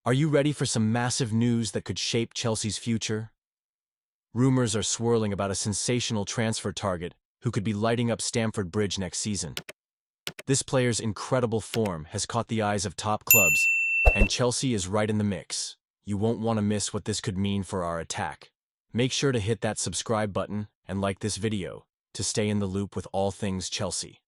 Are you ready for some massive news that could shape Chelsea's future? Rumors are swirling about a sensational transfer target who could be lighting up Stamford Bridge next season. This player's incredible form has caught the eyes of top clubs, and Chelsea is right in the mix. You won't want to miss what this could mean for our attack. Make sure to hit that subscribe button and like this video to stay in the loop with all things Chelsea.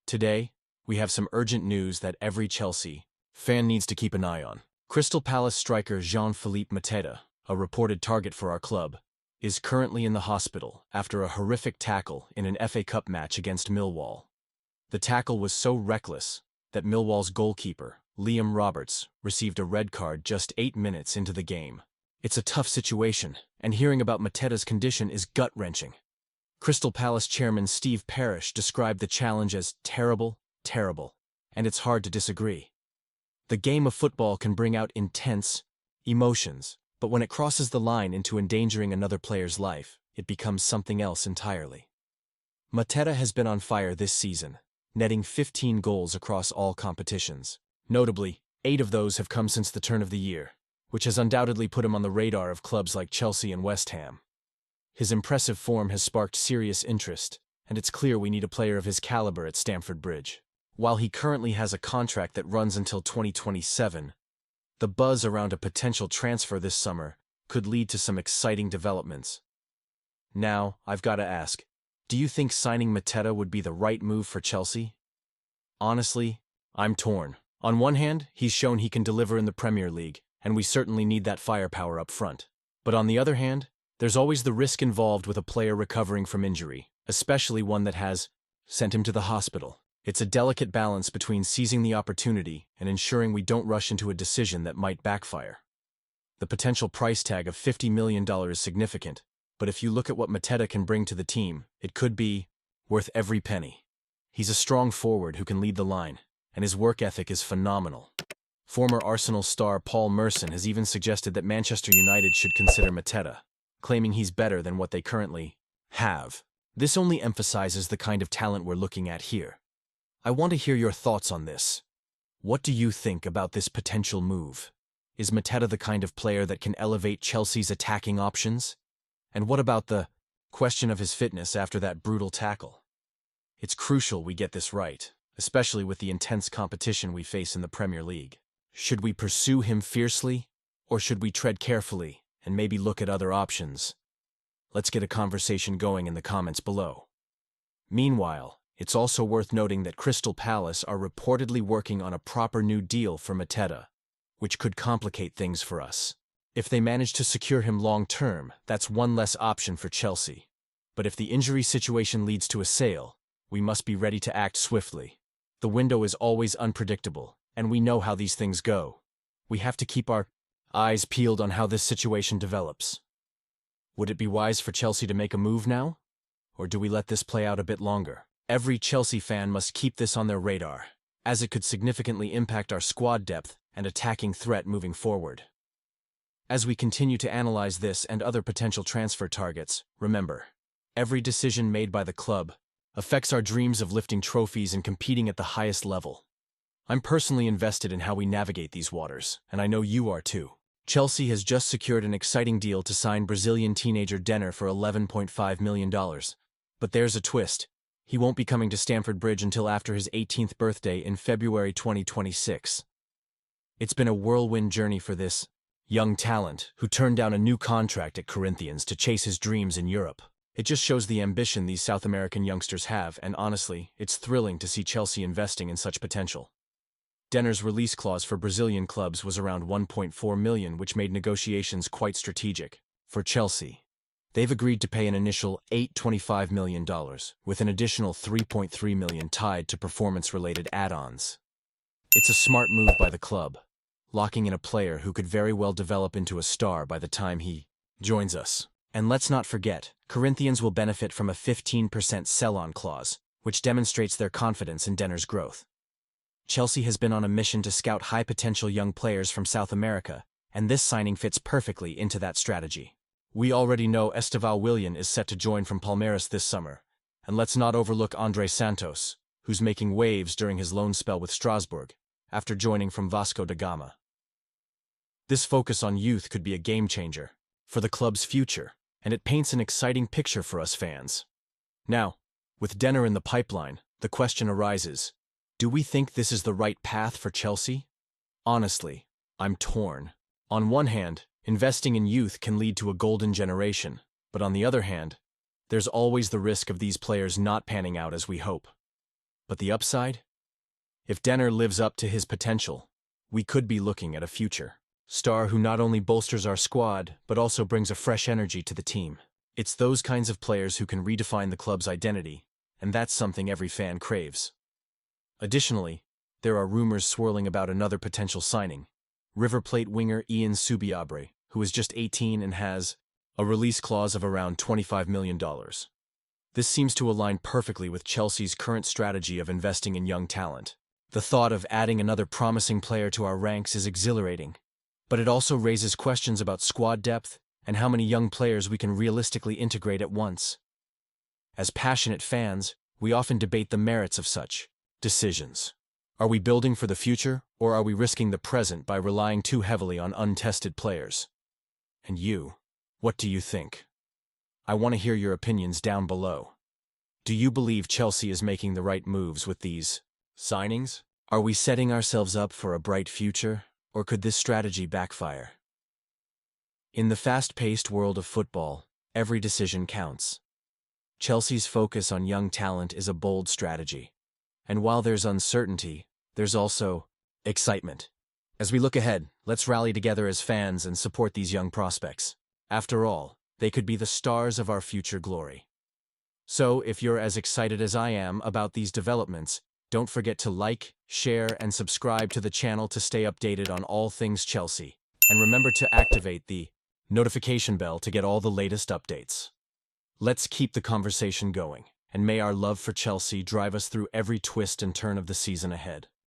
Today, we have some urgent news that every Chelsea fan needs to keep an eye on. Crystal Palace striker Jean-Philippe Mateta, a reported target for our club, is currently in the hospital after a horrific tackle in an FA Cup match against Millwall. The tackle was so reckless that Millwall's goalkeeper, Liam Roberts, received a red card just 8 minutes into the game. It's a tough situation, and hearing about Mateta's condition is gut-wrenching. Crystal Palace chairman Steve Parish described the challenge as terrible, and it's hard to disagree. The game of football can bring out intense emotions, but when it crosses the line into endangering another player's life, it becomes something else entirely. Mateta has been on fire this season, netting 15 goals across all competitions. Notably, 8 of those have come since the turn of the year, which has undoubtedly put him on the radar of clubs like Chelsea and West Ham. His impressive form has sparked serious interest, and it's clear we need a player of his caliber at Stamford Bridge. While he currently has a contract that runs until 2027, the buzz around a potential transfer this summer could lead to some exciting developments. Now, I've got to ask, do you think signing Mateta would be the right move for Chelsea? Honestly, I'm torn. On one hand, he's shown he can deliver in the Premier League, and we certainly need that firepower up front. But on the other hand, there's always the risk involved with a player recovering from injury, especially one that has sent him to the hospital. It's a delicate balance between seizing the opportunity and ensuring we don't rush into a decision that might backfire. The potential price tag of $50 million is significant, but if you look at what Mateta can bring to the team, it could be worth every penny. He's a strong forward who can lead the line, and his work ethic is phenomenal. Former Arsenal star Paul Merson has even suggested that Manchester United should consider Mateta, claiming he's better than what they currently have. This only emphasizes the kind of talent we're looking at here. I want to hear your thoughts on this. What do you think about this potential move? Is Mateta the kind of player that can elevate Chelsea's attacking options? And what about the question of his fitness after that brutal tackle? It's crucial we get this right, especially with the intense competition we face in the Premier League. Should we pursue him fiercely, or should we tread carefully and maybe look at other options? Let's get a conversation going in the comments below. Meanwhile, it's also worth noting that Crystal Palace are reportedly working on a proper new deal for Mateta, which could complicate things for us. If they manage to secure him long-term, that's one less option for Chelsea. But if the injury situation leads to a sale, we must be ready to act swiftly. The window is always unpredictable, and we know how these things go. We have to keep our eyes peeled on how this situation develops. Would it be wise for Chelsea to make a move now? Or do we let this play out a bit longer? Every Chelsea fan must keep this on their radar, as it could significantly impact our squad depth and attacking threat moving forward. As we continue to analyze this and other potential transfer targets, remember, every decision made by the club affects our dreams of lifting trophies and competing at the highest level. I'm personally invested in how we navigate these waters, and I know you are too. Chelsea has just secured an exciting deal to sign Brazilian teenager Denner for $11.5 million. But there's a twist. He won't be coming to Stamford Bridge until after his 18th birthday in February 2026. It's been a whirlwind journey for this young talent who turned down a new contract at Corinthians to chase his dreams in Europe. It just shows the ambition these South American youngsters have, and honestly, it's thrilling to see Chelsea investing in such potential. Denner's release clause for Brazilian clubs was around $1.4 million, which made negotiations quite strategic. For Chelsea, they've agreed to pay an initial $8.25 million, with an additional $3.3 million tied to performance-related add-ons. It's a smart move by the club, locking in a player who could very well develop into a star by the time he joins us. And let's not forget, Corinthians will benefit from a 15% sell-on clause, which demonstrates their confidence in Denner's growth. Chelsea has been on a mission to scout high-potential young players from South America, and this signing fits perfectly into that strategy. We already know Estevão Willian is set to join from Palmeiras this summer, and let's not overlook André Santos, who's making waves during his loan spell with Strasbourg, after joining from Vasco da Gama. This focus on youth could be a game changer for the club's future, and it paints an exciting picture for us fans. Now, with Denner in the pipeline, the question arises, do we think this is the right path for Chelsea? Honestly, I'm torn. On one hand, investing in youth can lead to a golden generation, but on the other hand, there's always the risk of these players not panning out as we hope. But the upside? If Denner lives up to his potential, we could be looking at a future star who not only bolsters our squad, but also brings a fresh energy to the team. It's those kinds of players who can redefine the club's identity, and that's something every fan craves. Additionally, there are rumors swirling about another potential signing, River Plate winger Ian Subiabre, who is just 18 and has a release clause of around $25 million. This seems to align perfectly with Chelsea's current strategy of investing in young talent. The thought of adding another promising player to our ranks is exhilarating, but it also raises questions about squad depth and how many young players we can realistically integrate at once. As passionate fans, we often debate the merits of such decisions. Are we building for the future, or are we risking the present by relying too heavily on untested players? And you, what do you think? I want to hear your opinions down below. Do you believe Chelsea is making the right moves with these signings? Are we setting ourselves up for a bright future, or could this strategy backfire? In the fast-paced world of football, every decision counts. Chelsea's focus on young talent is a bold strategy. And while there's uncertainty, there's also excitement. As we look ahead, let's rally together as fans and support these young prospects. After all, they could be the stars of our future glory. So, if you're as excited as I am about these developments, don't forget to like, share, and subscribe to the channel to stay updated on all things Chelsea. And remember to activate the notification bell to get all the latest updates. Let's keep the conversation going, and may our love for Chelsea drive us through every twist and turn of the season ahead.